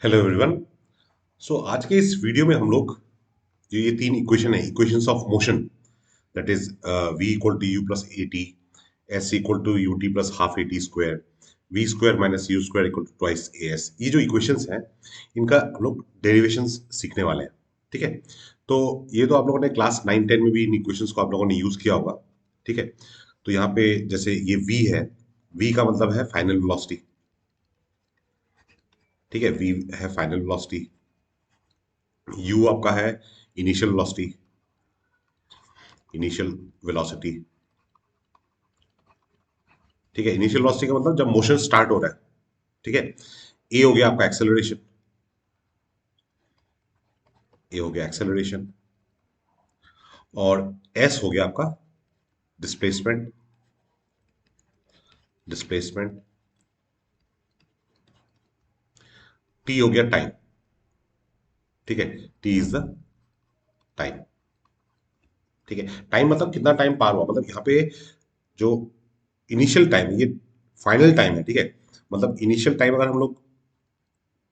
Hello everyone. सो आज के इस वीडियो में हम लोग जो ये तीन इक्वेशन है, equations of motion, that is v equal to you plus A t, s equal to U T plus half A T square, v square minus you square equal to twice a s, ये जो equations हैं इनका हम लोग derivations सीखने वाले हैं। ठीक है, तो ये तो आप लोगों ने क्लास 9-10 में भी इन इक्वेशंस को आप लोगों ने यूज किया होगा। ठीक है, तो यहाँ पे जैसे ये v है, v का मतलब है फाइनल वेलोसिटी। ठीक है, v है फाइनल वेलोसिटी, u आपका है इनिशियल वेलोसिटी, इनिशियल वेलोसिटी। ठीक है, इनिशियल वेलोसिटी का मतलब जब मोशन स्टार्ट हो रहा है। ठीक है, ए हो गया आपका एक्सेलरेशन, ए हो गया एक्सेलरेशन, और एस हो गया आपका डिस्प्लेसमेंट, डिस्प्लेसमेंट, टी हो गया टाइम। ठीक है, टी इज द टाइम। ठीक है, टाइम मतलब कितना टाइम पार हुआ, मतलब यहाँ पे जो इनिशियल टाइम है ये फाइनल टाइम है। ठीक है, मतलब इनिशियल टाइम अगर हम लोग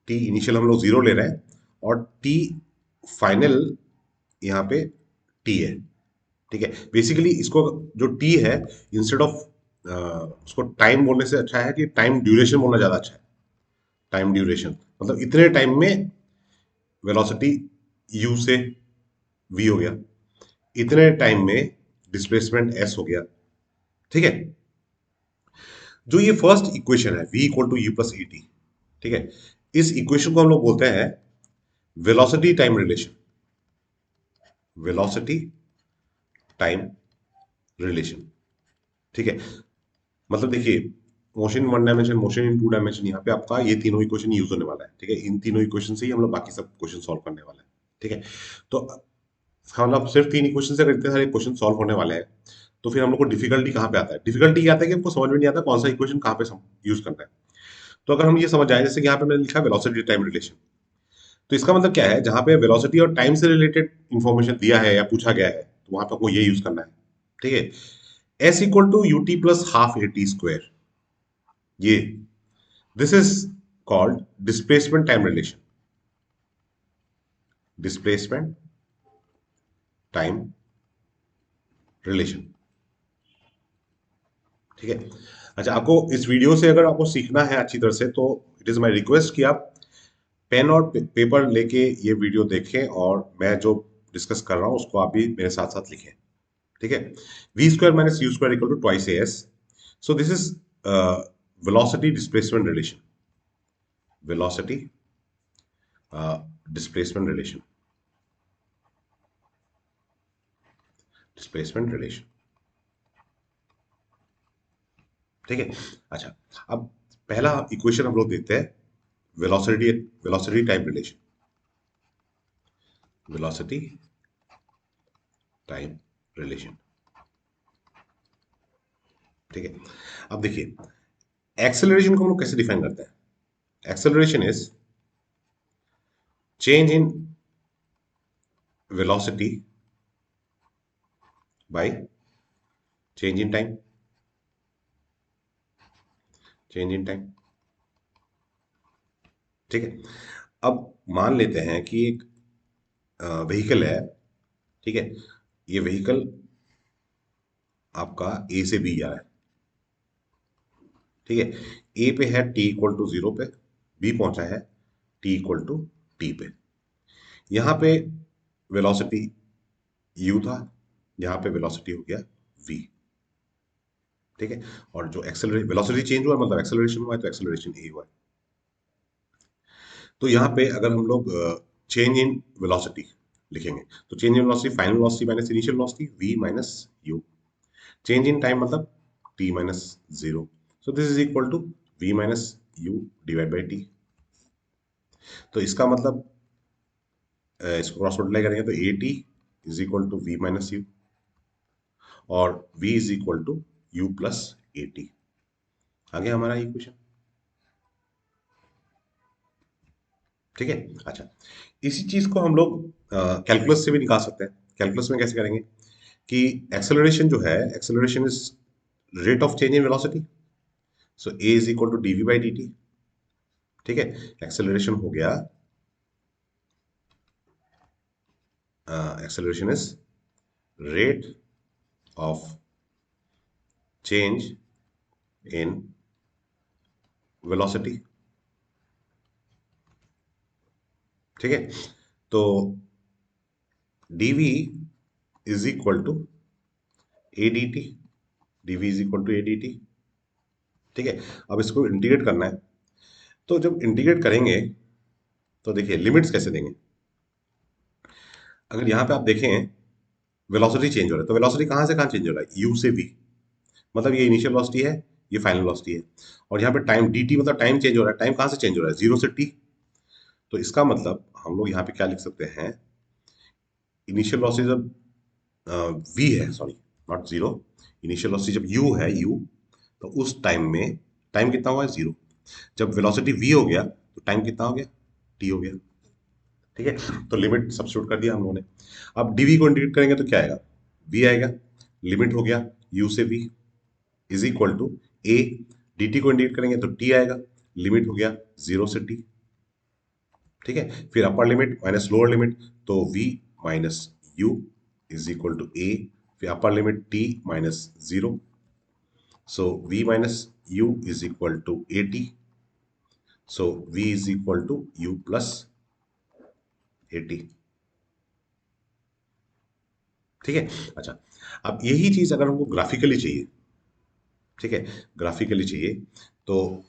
टी इनिशियल हम लोग जीरो ले रहे हैं और टी फाइनल यहाँ पे टी है। ठीक है, बेसिकली इसको जो टी है, इंस्टेड ऑफ उसको टाइम बोलने से अच्छा है कि टाइम ड्यूरेशन बोलना ज्यादा अच्छा है। टाइम ड्यूरेशन मतलब इतने टाइम में वेलोसिटी यू से वी हो गया, इतने टाइम में डिस्प्लेसमेंट एस हो गया। ठीक है, जो ये फर्स्ट इक्वेशन है v equal to you plus a t, ठीक है, इस इक्वेशन को हम लोग बोलते हैं velocity time relation, velocity time relation. ठीक है, मतलब देखिए, motion in one dimension, motion in two dimension, यहाँ पे आपका ये तीनों इक्वेशन यूज होने वाला है। ठीक है, इन तीनों इक्वेशन से ही हम लोग बाकी सब क्वेश्चन सॉल्व करने वाले हैं। ठीक है, तो हम लोग सिर्फ तीन इक्वेशन से अगर इतने सारे क्वेश्चन सॉल्व होने वाले हैं, तो फिर हम लोग को डिफिकल्टी कहाँ पे आता है? डिफिकल्टी ये आता है कि हमको समझ में नहीं आता कौन सा इक्वेशन कहाँ पे यूज करना है। तो अगर हम ये समझ जाए, जैसे कि यहाँ पे मैंने लिखा वेलोसिटी टाइम रिलेशन, तो इसका मतलब क्या है, जहां पे वेलोसिटी और टाइम से रिलेटेड इंफॉर्मेशन दिया है या पूछा गया है, तो वहां पे आपको ये यूज करना है। ठीक है, S equal to U T plus half A T square, ये this is called displacement time relation, displacement time relation. ठीक है, अच्छा, आपको इस वीडियो से अगर आपको सीखना है अच्छी तरह से, तो इट इज माय रिक्वेस्ट कि आप पेन और पेपर लेके ये वीडियो देखें, और मैं जो डिस्कस कर रहा हूं उसको आप भी मेरे साथ साथ लिखें। ठीक है, v square minus you square equal to twice a s, so this is velocity displacement relation, velocity displacement relation, displacement relation. ठीक है, अच्छा, अब पहला इक्वेशन हम लोग देखते हैं, velocity, velocity time relation, velocity time relation. ठीक है, अब देखिए, एक्सेलरेशन को हम लोग कैसे डिफाइन करते हैं? Acceleration is change in velocity by change in time, change in time. ठीक है, अब मान लेते हैं कि एक व्हीकल है। ठीक है, ये व्हीकल आपका ए से बी जा रहा है। ठीक है, ए पे है टी इक्वल टू जीरो पे, बी पहुंचा है टी इक्वल टू टी पे। यहां पे वेलोसिटी यू था, यहां पे वेलोसिटी हो गया वी। ठीक है, और जो एक्सेलरेशन वेलोसिटी चेंज हुआ मतलब एक्सेलरेशन हुआ है, तो एक्सेलरेशन ए हुआ है। तो यहाँ पे अगर हम लोग चेंज इन वेलोसिटी लिखेंगे, तो change in velocity final velocity minus initial velocity V minus U. Change in time मतलब T minus zero, so this is equal to V minus you divide by T. तो इसका मतलब इसको cross multiply करेंगे तो A T is equal to V minus U, और v is equal to you plus A T. आ गया हमारा इक्वेशन। ठीक है, अच्छा, इसी चीज को हम लोग कैलकुलस से भी निकाल सकते हैं। कैलकुलस में कैसे करेंगे कि एक्सेलरेशन जो है, acceleration is rate of change in velocity, so a is equal to d v by D T. ठीक है, एक्सेलरेशन हो गया, acceleration is rate of change in velocity. ठीक है, तो dv is equal to a d t, dv is equal to a d T. ठीक है, अब इसको इंटीग्रेट करना है, तो जब इंटीग्रेट करेंगे तो देखिए लिमिट्स कैसे देंगे। अगर यहाँ पे आप देखें वेलोसिटी चेंज हो रहा है, तो वेलोसिटी कहाँ से कहाँ चेंज हो रहा है, u से v, मतलब ये इनिशियल वेलोसिटी है, ये फाइनल वेलोसिटी है। और यहाँ पे टाइम dt मतलब टाइम चेंज हो रहा है, टाइम कहाँ से चेंज हो रहा है, 0 से t। तो इसका मतलब हम लोग यहाँ पे क्या लिख सकते हैं, इनिशियल वेलोसिटी जब v है, sorry not zero, initial velocity जब u है, u, तो उस टाइम में टाइम कितना हुआ है, 0। जब वेलोसिटी v हो गया तो टाइम कितना हो गया, t हो गया। ठीक है, तो लिमिट सब्स्टिट्यूट कर दिया हम लोगों ने। अब dv को इंटीग्रेट करेंगे तो क्या आएगा, v आएगा, लिमिट हो गया u से v is equal to a, dt को इंटीग्रेट करेंगे तो t आएगा, लिमिट हो गया 0 से t। ठीक है, फिर upper limit minus lower limit, तो v minus u is equal to a, फिर upper limit t minus 0, so v minus u is equal to a t, so v is equal to u plus a t। ठीक है, अच्छा, अब यही चीज अगर हमको ग्राफिकली चाहिए, ठीक है, ग्राफिकली चाहिए, तो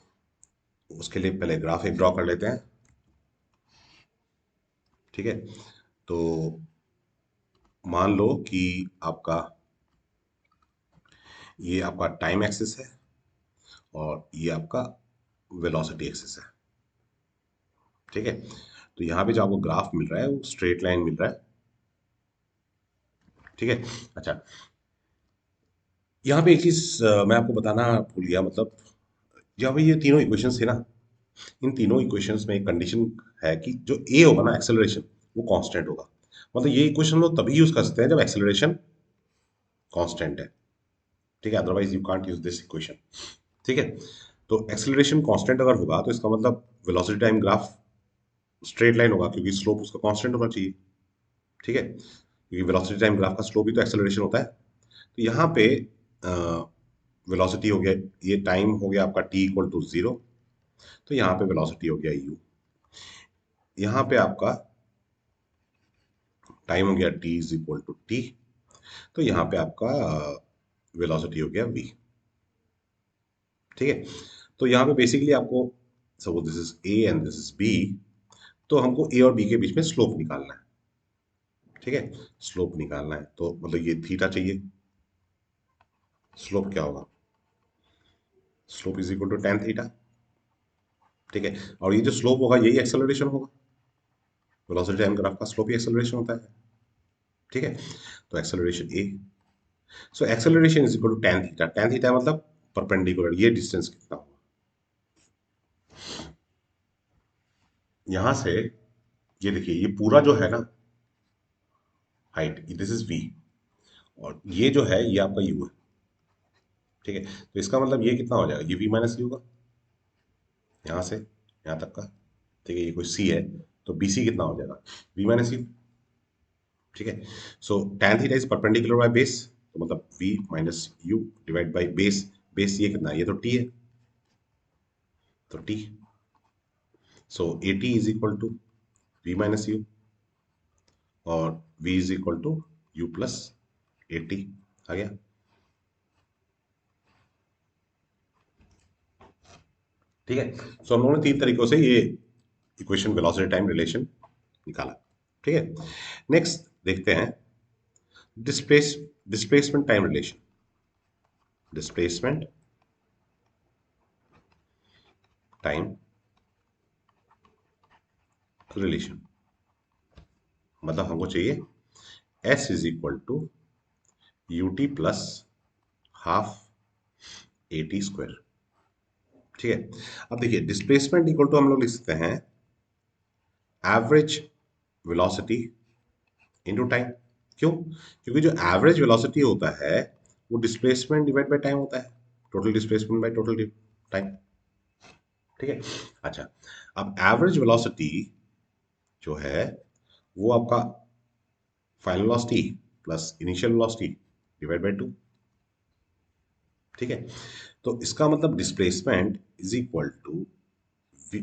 उसके लिए पहले ग्राफ एक ड्रॉ कर लेते हैं। ठीक है, तो मान लो कि आपका ये आपका टाइम एक्सिस है और ये आपका वेलोसिटी एक्सिस है। ठीक है, तो यहाँ पे जो आपको ग्राफ मिल रहा है वो स्ट्रेट लाइन मिल रहा है। ठीक है, अच्छा, यहाँ पे एक चीज मैं आपको बताना भूल गया, मतलब यहाँ पे ये तीनों इक्वेशंस थे ना, इन तीनों इक्वेशंस में एक कंडीशन है कि जो ए होगा ना एक्सेलरेशन, वो कांस्टेंट होगा। मतलब ये इक्वेशन लोग तभी यूज कर सकते हैं जब एक्सेलरेशन कांस्टेंट है। ठीक है, otherwise you can't use this equation. ठीक है, तो एक्सेलरेशन कांस्टेंट अगर होगा तो इसका मतलब velocity time graph straight line होगा, क्योंकि स्लोप उसका कांस्टेंट होना चाहिए। ठीक है, क्योंकि वेलोसिटी टाइम ग्राफ का स्लोप ही तो एक्सेलरेशन होता है। तो यहाँ पे वेलोसिटी हो गया, ये टाइम हो गया आपका t इक्वल टू 0, तो यहाँ पे वेलोसिटी हो गया u, यहाँ पे आपका टाइम हो गया t is equal to t, तो यहाँ पे आपका वेलोसिटी हो गया v। ठीक है, तो यहाँ पे बेसिकली आपको suppose this is a and this is b, तो हमको a और b के बीच में स्लोप निकालना है। ठीक है, स्लोप निकालना है तो मतलब ये थीटा चाहिए, स्लोप क्या होगा, slope is equal to tan theta. ठीक है, और ये जो स्लोप होगा यही एक्सेलरेशन होगा, वेलोसिटी टाइम ग्राफ का स्लोप ही एक्सेलरेशन होता है। ठीक है, तो acceleration a, so acceleration is equal to tan theta, tan theta मतलब परपेंडिकुलर, ये डिस्टेंस कितना होगा यहां से, ये देखिए ये पूरा जो है ना हाइट, दिस इज v, और ये जो है ये आपका u है। ठीक है, तो इसका मतलब ये कितना हो जाएगा, ये v माइनस यू होगा, यहाँ से यहाँ तक का। ठीक है, ये कोई c है, तो bc कितना हो जाएगा, v माइनस यू। ठीक है, so tan theta is perpendicular by base, तो मतलब v minus you divide by base, base ये कितना है, ये तो t है, तो t, so A T is equal to v minus U, और v is equal to you plus A T आ गया। ठीक है, सो हम लोगों ने तीन तरीकों से ये इक्वेशन वेलोसिटी टाइम रिलेशन निकाला। ठीक है, नेक्स्ट देखते हैं displace displacement time relation, displacement time relation, मतलब हमको चाहिए s is equal to U T plus half A T square. ठीक है, अब देखिए डिस्प्लेसमेंट इक्वल टू हम लोग लिख सकते हैं एवरेज वेलोसिटी इनटू टाइम। क्यों, क्योंकि जो एवरेज वेलोसिटी होता है वो डिस्प्लेसमेंट डिवाइड बाय टाइम होता है, total displacement by total time. ठीक ठीक है। अच्छा, अब एवरेज वेलोसिटी जो है वो आपका final velocity plus initial velocity divide by 2। ठीक है, तो इसका मतलब displacement is equal to v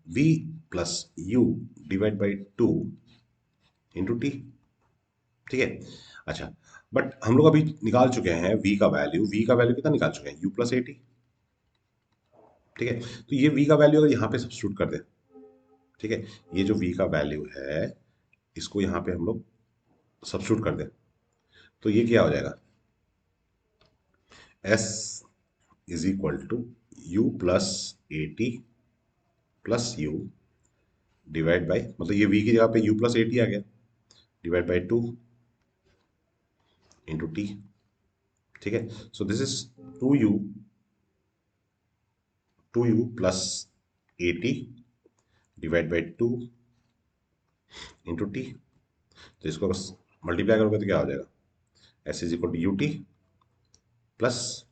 v plus you divide by 2 into t. ठीक है। अच्छा, बट हम लोग अभी निकाल चुके हैं वी का वैल्यू कितना निकाल चुके हैं, यू प्लस ए टी। ठीक है, तो ये वी का वैल्यू अगर यहाँ पे सब्स्टिट्यूट कर दें, ठीक है, ये जो वी का वैल्यू है इसको यहाँ पे हम लोग सब्स्टिट्यूट कर दें, तो ये क्या हो जाएगा, S is equal to you plus A t plus you divide by, मतलब ये वी की जगह पे यू प्लस ए टी आ गया, डिवाइड बाई 2 इंटू टी। ठीक है, so this is 2u, 2u plus A t divide by 2 into t. तो इसको बस मल्टीप्लाई करोगे तो क्या हो जाएगा, S is equal to U T plus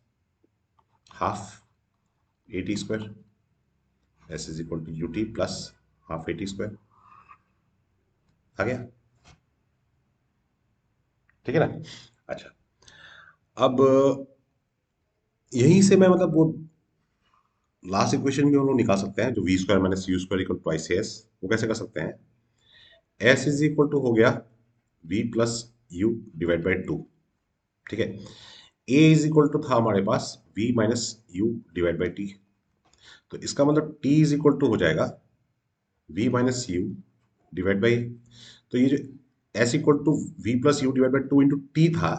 half A T square, s is equal to U T plus half A T square. आ गया, ठीक है ना। अच्छा, अब यहीं से मैं मतलब वो लास्ट इक्वेशन भी हम लोग निकाल सकते हैं, जो v square minus you square equal twice s. वो कैसे कर सकते हैं, एस इज इक्वल टू हो गया V plus you divide by 2। ठीक है, ए इज इक्वल टू था हमारे पास V minus you divide by T. तो इसका मतलब टी इज इक्वल टू हो जाएगा we minus you divide by, तो ये जो S equal to V plus you divide by 2 into T था,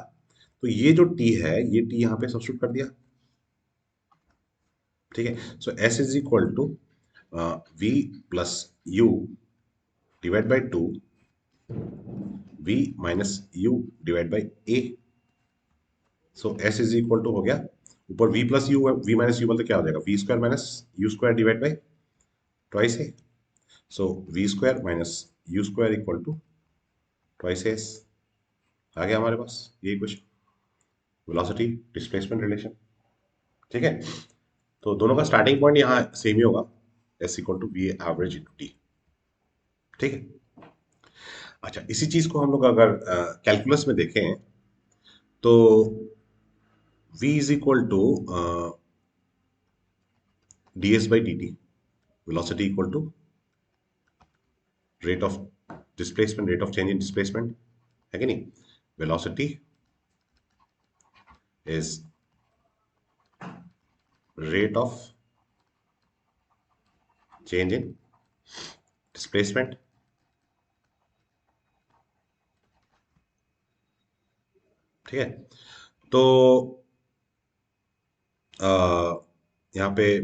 तो ये जो टी है ये टी यहाँ पे सब्स्टिट्यूट कर दिया। ठीक है, so S is equal to V plus you divide by 2 V minus you divide by A. So S is equal to हो गया, ऊपर V plus U, V minus U मतलब क्या हो जाएगा, V square minus you square divide by twice A. So V square minus you square equal to twice S. आ गया हमारे पास ये इक्वेशन, वेलोसिटी डिस्प्लेसमेंट रिलेशन। ठीक है, तो दोनों का स्टार्टिंग पॉइंट यहाँ सेम ही होगा, s equal to v average into t. ठीक है। अच्छा, इसी चीज को हम लोग अगर कैलकुलस में देखें तो v is equal to D S by D T, velocity equal to rate of displacement, rate of change in displacement, है कि नहीं। Velocity is rate of change in displacement. ठीक है, तो यहाँ पे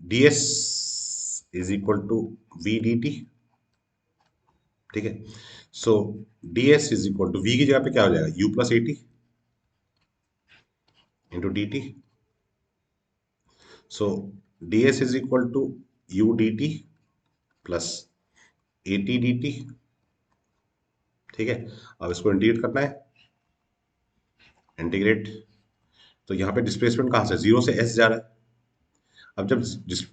D S is equal to we D T. ठीक है, so D S is equal to V की जगह पे क्या हो जाएगा, U plus A T into D T. So D S is equal to u d t plus A t d T. ठीक है, अब इसको इंटीग्रेट करना है, इंटीग्रेट, तो यहाँ पे डिस्प्लेसमेंट कहाँ से, जीरो से एस जा रहा है। अब जब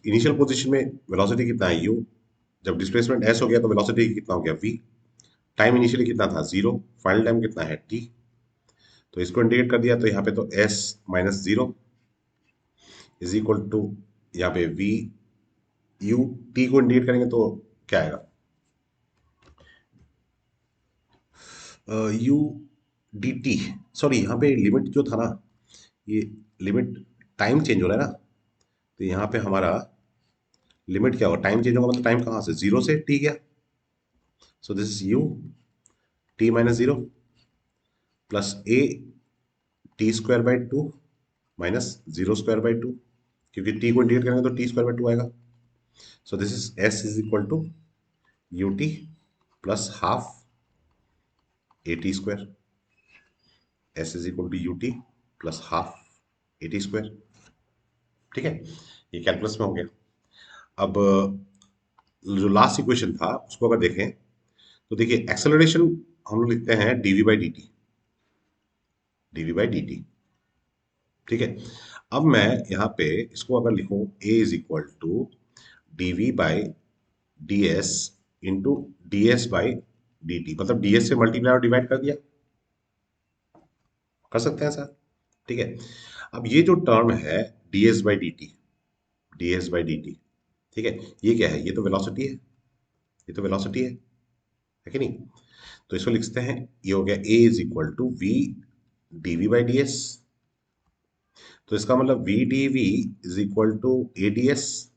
इनिशियल पोजीशन में वेलोसिटी कितना है यू, जब डिस्प्लेसमेंट एस हो गया तो वेलोसिटी कितना हो गया वी, टाइम इनिशियली कितना था जीरो, फाइनल टाइम कितना है टी। तो इसको इंटीग्रेट कर दिया तो यहाँ पे तो s minus zero is equal to, यहाँ पे वी यू, टी को इंटीग्रेट करेंगे तो क्या आएगा, यू डी टी। सॉरी, यहाँ पे लिमिट जो था ना, ये लिमिट टाइम चेंज हो रहा है ना, तो यहाँ पे हमारा लिमिट क्या होगा, टाइम चेंज होगा मतलब टाइम कहाँ से, जीरो से टी गया। So this is u t minus zero plus A T square by two minus zero square by two, क्योंकि टी को इंटीग्रेट करेंगे तो टी स्क्वायर बाई टू आएगा। So this is s is equal to U T plus half A T square, s is equal to U T plus half A T square. ठीक है, ये calculus में हो गया। अब जो लास्ट इक्वेशन था उसको अगर देखें तो देखिए, एक्सेलरेशन हम लोग लिखते हैं d v by D t, d v by D T. ठीक है, अब मैं यहाँ पे इसको अगर लिखूं a is equal to d v by d s into d S by D t, मतलब डी एस से मल्टीप्लाई और डिवाइड कर दिया, कर सकते हैं सर। ठीक है, अब ये जो टर्म है D S by D T, D S by D T, ठीक है, ये क्या है? ये तो वेलोसिटी है, ये तो वेलोसिटी है कि नहीं? तो इसको लिखते हैं, ये हो गया a is equal to we d v by d s. तो इसका मतलब v d v is equal to a d s,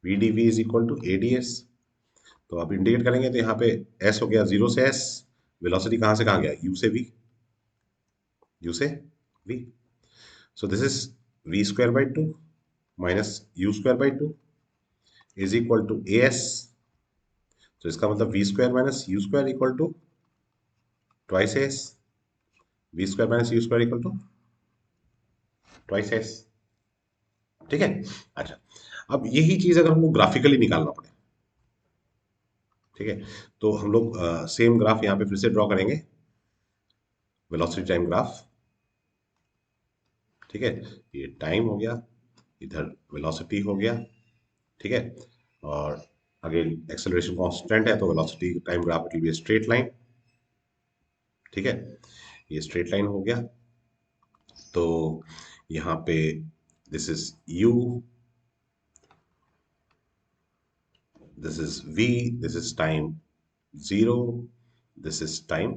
v d v is equal to a d s. तो आप इंटीग्रेट करेंगे तो यहाँ पे s हो गया 0 से s, वेलोसिटी कहाँ से कहाँ गया? u से v, u से v। So this is v square by two minus u square by two is equal to a s. तो इसका मतलब v square minus u square equal to twice s, v square minus u square equal to twice s. ठीक है, अच्छा, अब यही चीज अगर हमको ग्राफिकली निकालना पड़े, ठीक है, तो हम लोग सेम ग्राफ यहाँ पे फिर से ड्रॉ करेंगे, वेलोसिटी टाइम ग्राफ। ठीक है, ये टाइम हो गया, इधर वेलोसिटी हो गया, ठीक है, और अगेन एक्सेलरेशन कांस्टेंट है तो velocity time graph will be straight line. ठीक है, ये स्ट्रेट लाइन हो गया। तो यहाँ पे this is u, this is v, this is time 0, this is time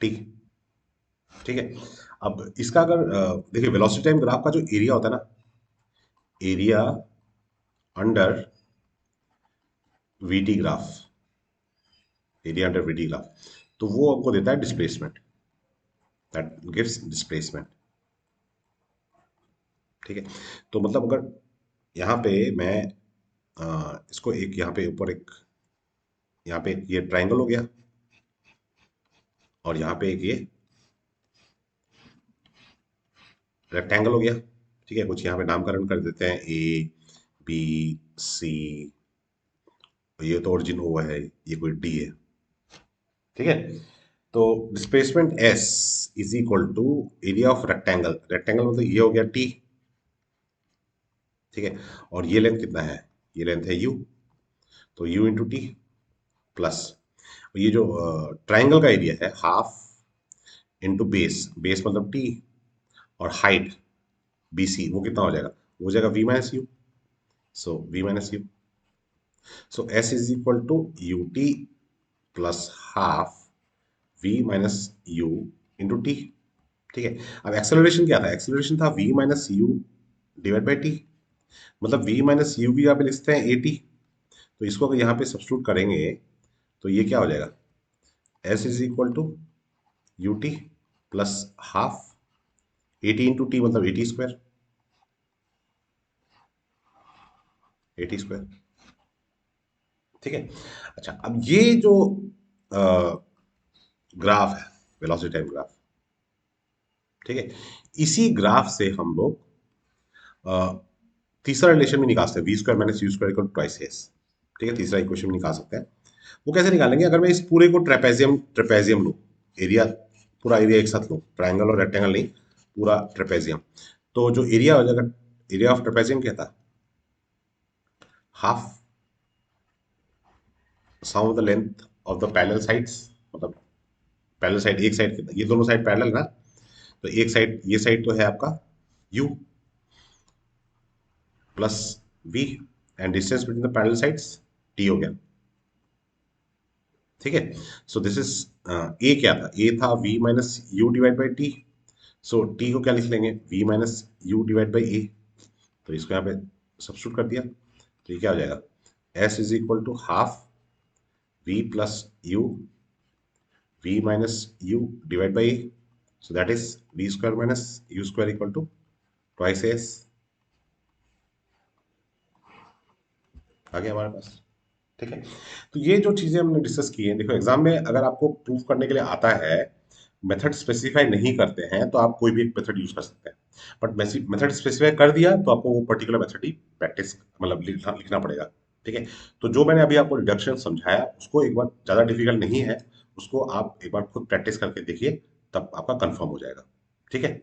t। ठीक है, अब इसका अगर देखिए वेलोसिटी टाइम ग्राफ का जो एरिया होता है ना, area under VT graph, area under VT graph, तो वो आपको देता है डिस्प्लेसमेंट, दैट गिव्स डिस्प्लेसमेंट। ठीक है, तो मतलब अगर यहाँ पे मैं इसको एक यहाँ पे ऊपर एक, यहाँ पे ये ट्राइंगल हो गया और यहाँ पे एक ये रेक्टेंगल हो गया। ठीक है, कुछ यहाँ पे नामकरण कर देते हैं, ए बी सी, ये तो ओरिजिन ओ है, ये कोई डी है। ठीक है, तो displacement s is equal to area of rectangle, rectangle मतलब ये हो गया टी। ठीक है, और ये लेंथ कितना है? ये लेंथ है यू, तो यू इंटू टी प्लस ये जो ट्राइंगल का एरिया है हाफ इंटू बेस, बेस मतलब टी, और हाइट बी सी, वो कितना हो जाएगा? वो हो जाएगा we minus u, so v minus u. So S is equal to U T plus half v minus u into t. ठीक है, अब एक्सेलरेशन क्या था? एक्सेलरेशन था v minus you divide by t, मतलब वी माइनस यू भी यहाँ पे लिखते हैं ए टी। तो इसको अगर यहाँ पे सब्स्टिट्यूट करेंगे तो ये क्या हो जाएगा? S is equal to U T plus half A T into T, मतलब A T square, A T square. ठीक है, अच्छा, अब ये जो ग्राफ है वेलोसिटी टाइम ग्राफ, ठीक है, इसी ग्राफ से हम लोग तीसरा रिलेशन भी निकाल सकते हैं, v square minus you square equal to twice s. ठीक है, तीसरा इक्वेशन भी निकाल सकते हैं। वो कैसे निकालेंगे? अगर मैं इस पूरे को ट्रेपेजियम ट्रेपेजियम लूँ, एरिया, पूरा एरिया एक साथ लूँ, ट्राइंगल और रेक्टेंगल नहीं, पूरा ट्रेपेजियम, तो जो एरिया हो जाएगा, एरिया ऑफ ट्रेपेजियम क्या था? Half sum of the length of the parallel sides, मतलब पैरेलल साइड, एक साइड कितना, ये दोनों साइड पैरेलल ना, तो एक साइड, ये साइड तो है आपका u plus v, and distance between the parallel sides t हो गया। ठीक है, सो दिस इज a क्या था? a था v minus you divide by T, so t को क्या लिख लेंगे? v minus you divide by a। तो इसको यहाँ पे सब्स्टिट्यूट कर दिया, तो ये क्या हो जाएगा? s is equal to half v plus u, v minus you divide by a, so that is v square minus u square equal to twice s। आ गया हमारे पास। ठीक है, तो ये जो चीजें हमने डिस्कस की हैं, देखो एग्जाम में अगर आपको प्रूफ करने के लिए आता है, मेथड स्पेसिफाई नहीं करते हैं तो आप कोई भी एक मेथड यूज कर सकते हैं, बट मेथड स्पेसिफाई कर दिया तो आपको वो पर्टिकुलर मेथड ही प्रैक्टिस, मतलब लिखना पड़ेगा। ठीक है, तो जो मैंने अभी आपको रिडक्शन समझाया उसको एक बार, ज्यादा डिफिकल्ट नहीं है, उसको आप एक बार खुद प्रैक्टिस करके देखिए, तब आपका कंफर्म हो जाएगा। ठीक है।